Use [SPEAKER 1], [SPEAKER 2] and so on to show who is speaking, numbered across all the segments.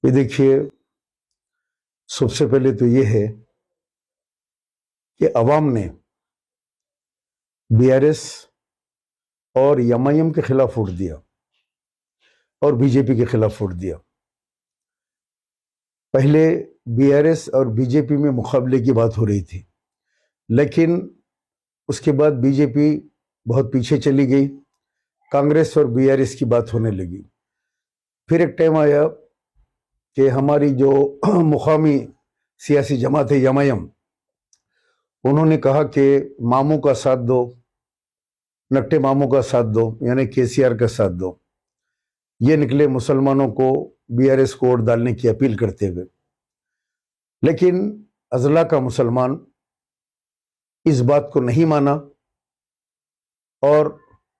[SPEAKER 1] ये देखिए, सबसे पहले तो ये है कि अवाम ने बीआरएस और एमआईएम के खिलाफ वोट दिया और बीजेपी के खिलाफ वोट दिया। पहले बीआरएस और बीजेपी में मुकाबले की बात हो रही थी, लेकिन उसके बाद बीजेपी बहुत पीछे चली गई, कांग्रेस और बीआरएस की बात होने लगी। फिर एक टाइम आया कि हमारी जो मुकामी सियासी जमात है एमआईएम, उन्होंने कहा कि मामू का साथ दो, नट्टे मामू का साथ दो, यानी केसीआर का साथ दो। ये निकले मुसलमानों को बीआरएस को वोट डालने की अपील करते हुए। लेकिन अजला का मुसलमान इस बात को नहीं माना और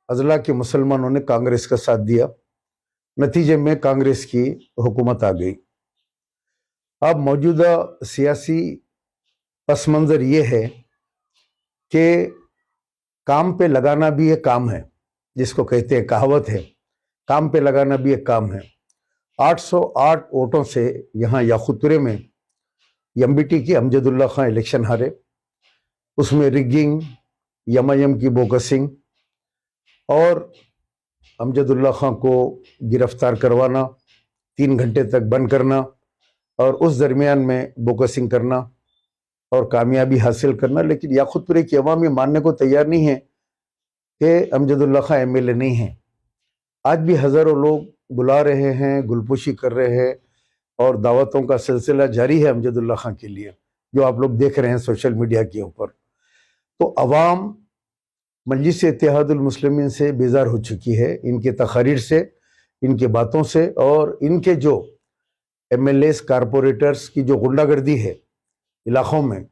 [SPEAKER 1] अजला के मुसलमानों ने कांग्रेस का साथ दिया। नतीजे में कांग्रेस की हुकूमत आ गई। अब मौजूदा सियासी पस मंजर ये है कि काम पे लगाना भी एक काम है, जिसको कहते हैं, कहावत है, काम पे लगाना भी एक काम है। 808 वोटों से यहाँ याकुतपुरे में एमबीटी की अमजदुल्ला खान इलेक्शन हारे। उसमें रिगिंग, एमआईएम की बोकसिंग और अमजदुल्ला खान को गिरफ्तार करवाना, 3 घंटे तक बंद करना और उस दरमियान में बोकसिंग करना और कामयाबी हासिल करना। लेकिन याकुतपुरे की अवाम ये मानने को तैयार नहीं है कि अमजदुल्ला खान एमएलए नहीं है। आज भी हजारों लोग बुला रहे हैं, गुलपोशी कर रहे हैं और दावतों का सिलसिला जारी है अमजदुल्ला खान के लिए, जो आप लोग देख रहे हैं सोशल मीडिया के ऊपर। तो अवाम मजलिस इत्तेहादुल मुस्लिमीन से बेजार हो चुकी है, इनके तकारीर से, इनके बातों से और इनके जो एमएलएस कारपोरेटर्स की जो गुंडागर्दी है इलाकों में,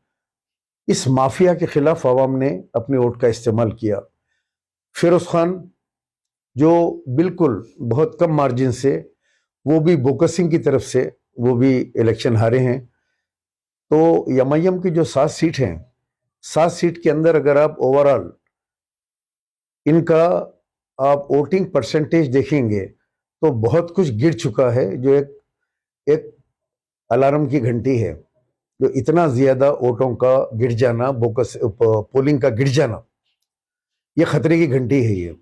[SPEAKER 1] इस माफिया के खिलाफ अवाम ने अपने वोट का इस्तेमाल किया। फिरोज खान जो बिल्कुल बहुत कम मार्जिन से, वो भी बोकसिंग की तरफ से, वो भी इलेक्शन हारे हैं। तो एमआईएम की जो 7 सीट हैं, 7 सीट के अंदर अगर आप ओवरऑल इनका आप वोटिंग परसेंटेज देखेंगे तो बहुत कुछ गिर चुका है, जो एक अलार्म की घंटी है। जो इतना ज्यादा वोटों का गिर जाना, बोकस पोलिंग का गिर जाना, ये खतरे की घंटी है। ये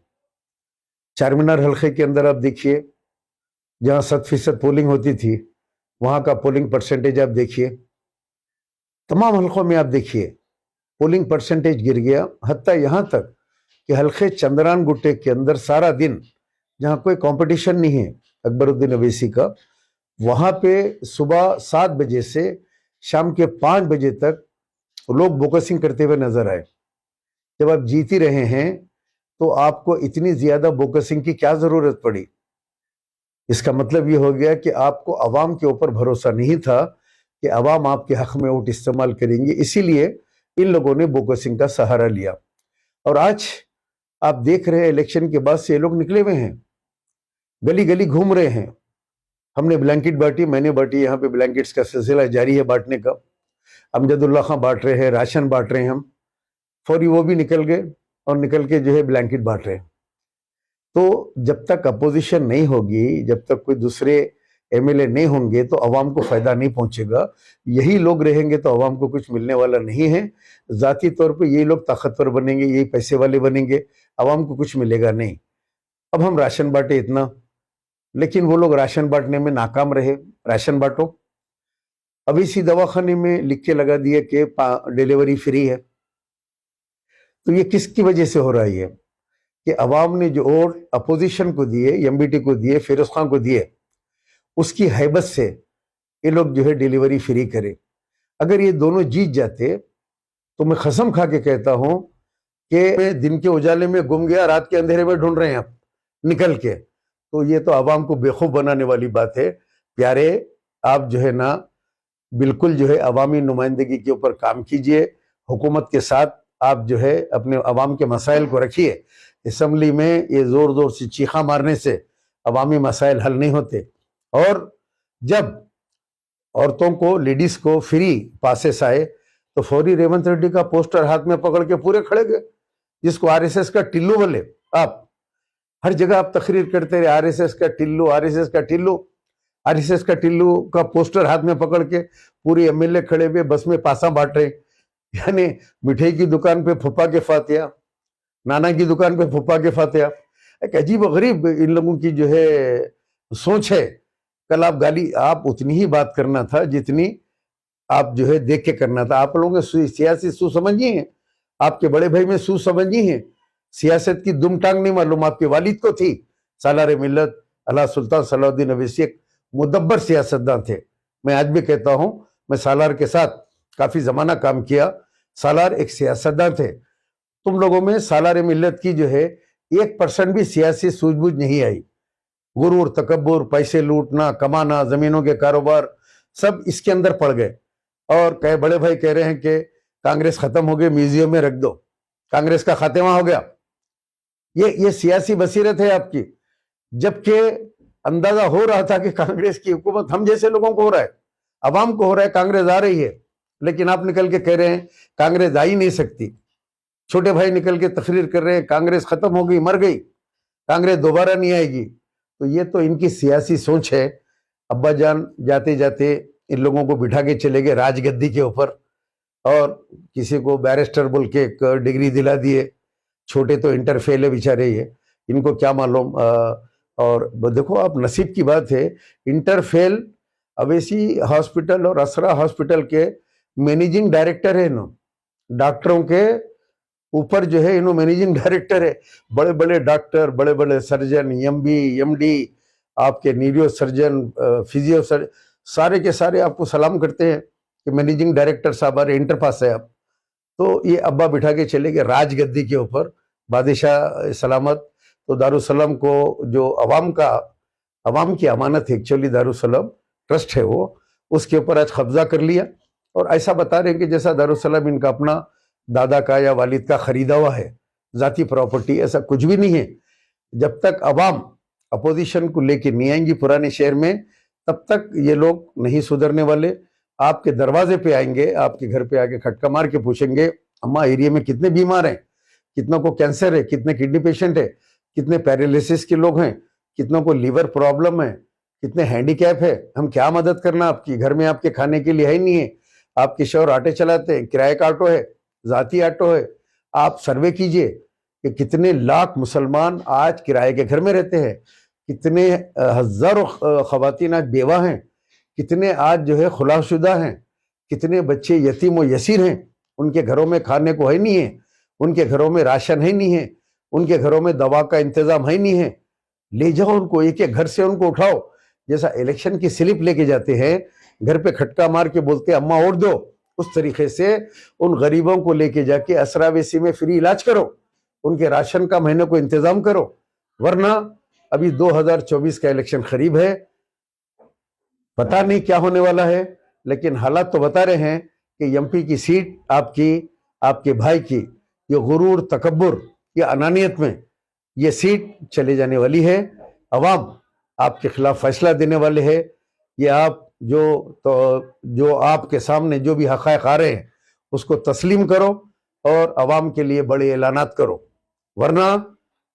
[SPEAKER 1] चारमीनार हल्के के अंदर आप देखिए, जहां 7% पोलिंग होती थी, वहां का पोलिंग परसेंटेज आप देखिए। तमाम हल्कों में आप देखिए पोलिंग परसेंटेज गिर गया। हत्ता यहां तक कि हल्के चंद्रान गुट्टे के अंदर सारा दिन, जहां कोई कंपटीशन नहीं है अकबरुद्दीन अवैसी का, वहां पे सुबह 7 बजे से शाम के 5 बजे तक लोग बोकसिंग करते हुए नजर आए। जब आप जीत ही रहे हैं तो आपको इतनी ज्यादा बोकसिंग की क्या जरूरत पड़ी? इसका मतलब ये हो गया कि आपको अवाम के ऊपर भरोसा नहीं था कि अवाम आपके हक में वोट इस्तेमाल करेंगे, इसीलिए इन लोगों ने बोकसिंग का सहारा लिया। और आज आप देख रहे हैं इलेक्शन के बाद से ये लोग निकले हुए हैं, गली गली घूम रहे हैं। हमने ब्लैंकेट बांटी, मैंने बांटी, यहाँ पे ब्लैंकेट्स का सिलसिला जारी है बांटने का। अमजदुल्ला खां बांट रहे हैं, राशन बांट रहे हैं हम। फौरी वो भी निकल गए और निकल के जो है ब्लैंकेट बांट रहे हैं। तो जब तक अपोजिशन नहीं होगी, जब तक कोई दूसरे एमएलए नहीं होंगे, तो अवाम को फायदा नहीं पहुंचेगा। यही लोग रहेंगे तो अवाम को कुछ मिलने वाला नहीं है। जाती तौर पे यही लोग ताकतवर बनेंगे, यही पैसे वाले बनेंगे, अवाम को कुछ मिलेगा नहीं। अब हम राशन बांटे इतना, लेकिन वो लोग राशन बांटने में नाकाम रहे। राशन बांटो, अब इसी दवाखाने में लिख के लगा दिया कि डिलीवरी फ्री है। तो ये किसकी वजह से हो रहा है? कि अवाम ने जो वोट अपोजिशन को दिए, एमबीटी को दिए, फिरोज खान को दिए, उसकी हैबत से ये लोग जो है डिलीवरी फ्री करे। अगर ये दोनों जीत जाते तो मैं कसम खा के कहता हूं कि दिन के उजाले में गुम गया, रात के अंधेरे में ढूंढ रहे हैं आप निकल के। तो ये तो अवाम को बेखूफ बनाने वाली बात है। प्यारे, आप जो है ना, बिल्कुल जो है अवामी नुमाइंदगी के ऊपर काम कीजिए, हुकूमत के साथ आप जो है अपने अवाम के मसाइल को रखिए। असम्बली में ये जोर जोर से चीखा मारने से अवामी मसाइल हल नहीं होते। और जब औरतों को, लेडीज को फ्री पासेस आए तो फौरी रेवंत रेड्डी का पोस्टर हाथ में पकड़ के पूरे खड़े गए, जिसको आरएसएस का टिल्लू बोले। आप हर जगह आप तकरीर करते रहे, आरएसएस का टिल्लू, आरएसएस का टिल्लू। आरएसएस का टिल्लू का पोस्टर हाथ में पकड़ के पूरी एमएलए खड़े हुए बस में पासा बांट रहे, यानी मिठाई की दुकान पे फूफा के फातिया, नाना की दुकान पे फूफा के फातिया। एक अजीब गरीब इन लोगों की जो है सोच है। कल आप गाली, आप उतनी ही बात करना था जितनी आप जो है देख के करना था। आप लोगों ने सियासी सुसमझ नहीं है, आपके बड़े भाई में सुसमझ नहीं है, सियासत की दुम टांग नहीं मालूम। आपके वालिद को थी। सालार मिल्लत अल्लाह सुल्तान सलाउद्दीन अवैसी एक मुदब्बर सियासतदान थे। मैं आज भी कहता हूं, मैं सालार के साथ काफी जमाना काम किया। सालार एक सियासतदान थे। तुम लोगों में सालार मिल्लत की जो है 1% भी सियासी सूझबूझ नहीं आई। गुरूर, तकब्बुर, पैसे लूटना, कमाना, जमीनों के कारोबार, सब इसके अंदर पड़ गए। और कहे बड़े भाई कह रहे हैं कि कांग्रेस खत्म हो गई, म्यूजियम में रख दो, कांग्रेस का खात्मा हो गया। ये सियासी बसीरत है आपकी, जबकि अंदाजा हो रहा था कि कांग्रेस की हुकूमत हम जैसे लोगों को हो रहा है, अवाम को हो रहा है, कांग्रेस आ रही है। लेकिन आप निकल के कह रहे हैं कांग्रेस आ ही नहीं सकती। छोटे भाई निकल के तकरीर कर रहे हैं कांग्रेस खत्म हो गई, मर गई, कांग्रेस दोबारा नहीं आएगी। तो ये तो इनकी सियासी सोच है। अब्बा जान जाते जाते इन लोगों को बिठा के चले गए राजगद्दी के ऊपर, और किसी को बैरिस्टर बोल के एक डिग्री दिला दिए। छोटे तो इंटर फेल है बेचारे, ये इनको क्या मालूम। और देखो आप, नसीब की बात है, इंटर फेल अवैसी हॉस्पिटल और असरा हॉस्पिटल के मैनेजिंग डायरेक्टर है। इन्हों डॉक्टरों के ऊपर जो है इन्हों मैनेजिंग डायरेक्टर है। बड़े बड़े डॉक्टर, बड़े बड़े सर्जन, एमबी, एमडी, आपके न्यूरो सर्जन, फिजियो सर्जन, सारे के सारे आपको सलाम करते हैं कि मैनेजिंग डायरेक्टर साहब आ रहे, इंटर पास है आप। तो ये अब्बा बिठा के चले गए राजगद्दी के ऊपर, बादशाह सलामत। तो दारुसलाम को जो अवाम की अमानत है, एक्चुअली दारुसलाम ट्रस्ट है वो, उसके ऊपर आज कब्जा कर लिया। और ऐसा बता रहे हैं कि जैसा दारुसलाम इनका अपना दादा का या वालिद का खरीदा हुआ है, जाती प्रॉपर्टी। ऐसा कुछ भी नहीं है। जब तक अवाम अपोजिशन को लेके नहीं आएंगी पुराने शहर में, तब तक ये लोग नहीं सुधरने वाले। आपके दरवाजे पे आएंगे, आपके घर पे आके खटका मार के पूछेंगे अम्मा एरिया में कितने बीमार हैं, कितनों को कैंसर है, कितने किडनी पेशेंट है, कितने पैरालिसिस के लोग हैं, कितनों को लीवर प्रॉब्लम है, कितने हैंडीकैप है, हम क्या मदद करना आपकी। घर में आपके खाने के लिए है ही नहीं है, आपके शौहर ऑटो चलाते हैं, किराए का ऑटो है, जाती ऑटो है। आप सर्वे कीजिए कि कितने लाख मुसलमान आज किराए के घर में रहते हैं, कितने हजारों खवातीन आज बेवा हैं, कितने आज जो है खुलाशुदा हैं, कितने बच्चे यतीम व यसीर हैं, उनके घरों में खाने को है नहीं है, उनके घरों में राशन है नहीं है, उनके घरों में दवा का इंतजाम है नहीं है। ले जाओ उनको, एक एक घर से उनको उठाओ। जैसा इलेक्शन की स्लिप लेके जाते हैं, घर पे खटका मार के बोलते हैं अम्मा वोट दो, उस तरीके से उन गरीबों को लेके जाके असरावेसी में फ्री इलाज करो, उनके राशन का महीने को इंतजाम करो। वरना अभी 2024 का इलेक्शन करीब है, पता नहीं क्या होने वाला है, लेकिन हालात तो बता रहे हैं कि एमपी की सीट आपकी, आपके भाई की, ये गुरूर, तकब्बुर या अनानियत में ये सीट चले जाने वाली है। अवाम आपके खिलाफ फैसला देने वाले हैं। ये आप जो आपके सामने जो भी हक़ाइक़ आ रहे हैं उसको तस्लीम करो और अवाम के लिए बड़े ऐलानात करो, वरना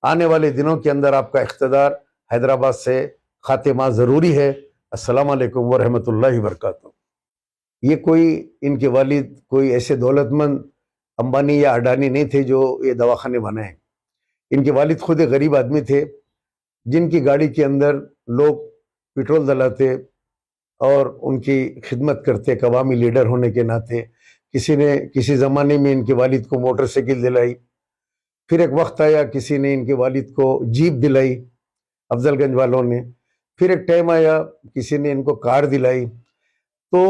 [SPEAKER 1] आने वाले दिनों के अंदर आपका इख्तिदार हैदराबाद से खात्मा ज़रूरी है। अस्सलाम वालेकुम व रहमतुल्लाहि व बरकातहू। ये कोई, इनके वालिद कोई ऐसे दौलतमंद अंबानी या अडानी नहीं थे जो ये दवाखाने बनाए। इनके वालिद खुद एक गरीब आदमी थे, जिनकी गाड़ी के अंदर लोग पेट्रोल डलाते और उनकी खिदमत करते एक अवामी लीडर होने के नाते। किसी ने किसी ज़माने में इनके वालिद को मोटरसाइकिल दिलाई, फिर एक वक्त आया किसी ने इनके वालिद को जीप दिलाई अफजलगंज वालों ने, फिर एक टाइम आया किसी ने इनको कार दिलाई। तो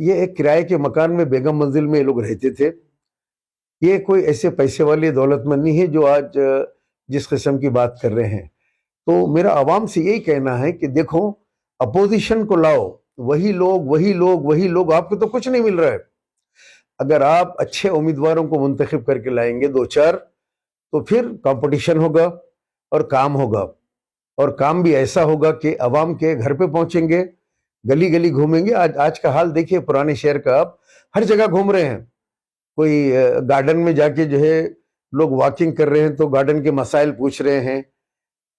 [SPEAKER 1] ये एक किराए के मकान में बेगम मंजिल में ये लोग रहते थे। ये कोई ऐसे पैसे वाले दौलतमंद नहीं है जो आज जिस किस्म की बात कर रहे हैं। तो मेरा आवाम से यही कहना है कि देखो, अपोजिशन को लाओ, वही लोग, आपको तो कुछ नहीं मिल रहा है। अगर आप अच्छे उम्मीदवारों को मुंतखब करके लाएंगे 2-4, तो फिर कंपटीशन होगा और काम होगा, और काम भी ऐसा होगा कि अवाम के घर पे पहुंचेंगे, गली गली घूमेंगे। आज का हाल देखिए पुराने शहर का, आप हर जगह घूम रहे हैं। कोई गार्डन में जाके जो है लोग वॉकिंग कर रहे हैं तो गार्डन के मसाइल पूछ रहे हैं।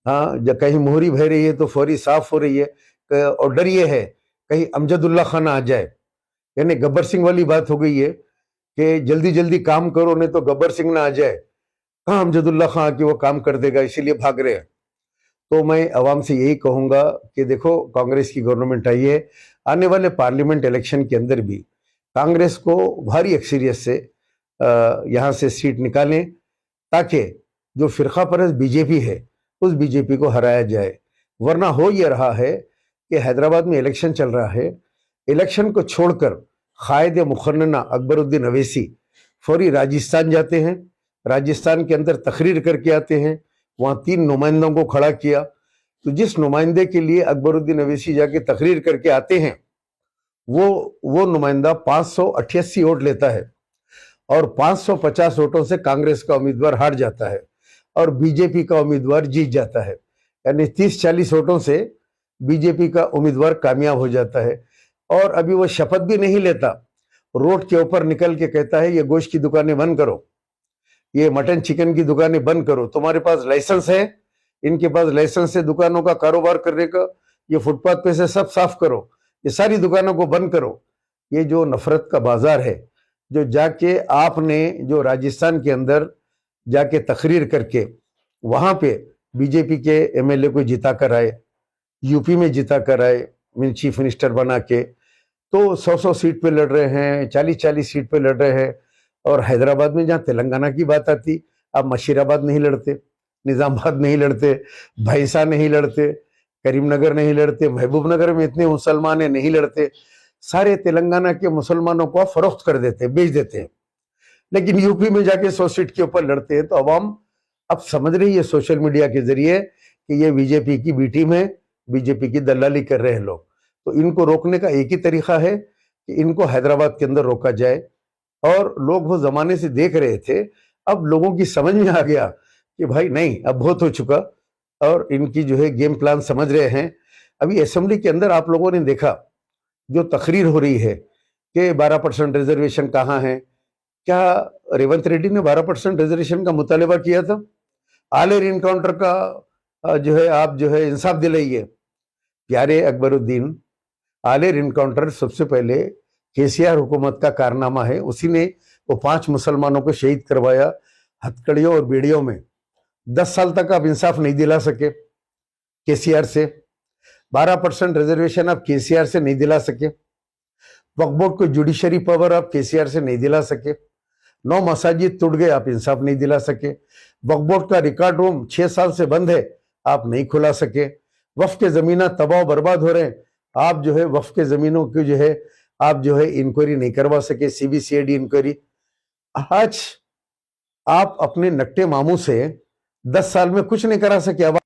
[SPEAKER 1] हाँ, जब कहीं मोहरी बह रही है तो फौरी साफ हो रही है, और डर ये है कहीं अमजदुल्ला खान आ जाए, यानी गब्बर सिंह वाली बात हो गई है कि जल्दी जल्दी काम करो नहीं तो गब्बर सिंह ना आ जाए। कहाँ अमजदुल्ला खान आके वो काम कर देगा, इसीलिए भाग रहे हैं। तो मैं अवाम से यही कहूंगा कि देखो, कांग्रेस की गवर्नमेंट आई है, आने वाले पार्लियामेंट इलेक्शन के अंदर भी कांग्रेस को भारी अक्सरियत से यहाँ से सीट निकालें, ताकि जो फिरका परस्त बीजेपी है उस बीजेपी को हराया जाए। वरना हो ये रहा है कि हैदराबाद में इलेक्शन चल रहा है, इलेक्शन को छोड़कर कायद मुखन्ना अकबरुद्दीन अवैसी फौरी राजस्थान जाते हैं, राजस्थान के अंदर तकरीर करके आते हैं, वहां 3 नुमाइंदों को खड़ा किया। तो जिस नुमाइंदे के लिए अकबरुद्दीन अवैसी जाके तकरीर करके आते हैं, वो नुमाइंदा 588 वोट लेता है और 550 वोटों से कांग्रेस का उम्मीदवार हार जाता है और बीजेपी का उम्मीदवार जीत जाता है। यानी 30-40 वोटों से बीजेपी का उम्मीदवार कामयाब हो जाता है। और अभी वो शपथ भी नहीं लेता, रोड के ऊपर निकल के कहता है ये गोश्त की दुकानें बंद करो, ये मटन चिकन की दुकानें बंद करो, तुम्हारे पास लाइसेंस है, इनके पास लाइसेंस है दुकानों का कारोबार करने का, ये फुटपाथ पे से सब साफ करो, ये सारी दुकानों को बंद करो। ये जो नफरत का बाजार है, जो जाके आपने जो राजस्थान के अंदर जाके तकरीर करके वहां पे बीजेपी के एमएलए को जिता कर आए, यूपी में जिता कर आए चीफ मिनिस्टर बना के, तो 100-100 सीट पे लड़ रहे हैं, 40-40 सीट पे लड़ रहे हैं। और हैदराबाद में जहाँ तेलंगाना की बात आती, आप मशीराबाद नहीं लड़ते, निजामाबाद नहीं लड़ते, भैंसा नहीं लड़ते, करीमनगर नहीं लड़ते, महबूबनगर में इतने मुसलमान है नहीं लड़ते, सारे तेलंगाना के मुसलमानों को फरोख्त कर देते, बेच देते हैं। लेकिन यूपी में जाके 100 सीट के ऊपर लड़ते हैं। तो अवाम अब समझ रही है सोशल मीडिया के जरिए कि ये बीजेपी की बी टीम है, बीजेपी की दलाली कर रहे हैं लोग। तो इनको रोकने का एक ही तरीका है कि इनको हैदराबाद के अंदर रोका जाए। और लोग वो जमाने से देख रहे थे, अब लोगों की समझ में आ गया कि भाई नहीं, अब बहुत हो चुका, और इनकी जो है गेम प्लान समझ रहे हैं। अभी असेंबली के अंदर आप लोगों ने देखा जो तकरीर हो रही है कि 12% रिजर्वेशन कहाँ है। क्या रेवंत रेड्डी ने 12% रिजर्वेशन का मुतालबा किया था? आलेर इनकाउंटर का जो है आप जो है इंसाफ दिलाइए। प्यारे अकबरुद्दीन, आलेर इनकाउंटर सबसे पहले केसीआर हुकूमत का कारनामा है। उसी ने वो 5 मुसलमानों को शहीद करवाया हथकड़ियों और बेड़ियों में। 10 साल तक आप इंसाफ नहीं दिला सके केसीआर से। 12% रिजर्वेशन आप केसीआर से नहीं दिला सके। वक्फ बोर्ड को जुडिशरी पावर आप केसीआर से नहीं दिला सके। 9 मसाजिद टूट गए, आप इंसाफ नहीं दिला सके। वक्फ बोर्ड का रिकॉर्ड रूम 6 साल से बंद है, आप नहीं खुला सके। वक्फ के जमीना तबाह बर्बाद हो रहे हैं, आप जो है वक्फ के जमीनों की जो है आप जो है इंक्वायरी नहीं करवा सके, सीबीसीआईडी इंक्वायरी। आज आप अपने नट्टे मामू से 10 साल में कुछ नहीं करा सके। अब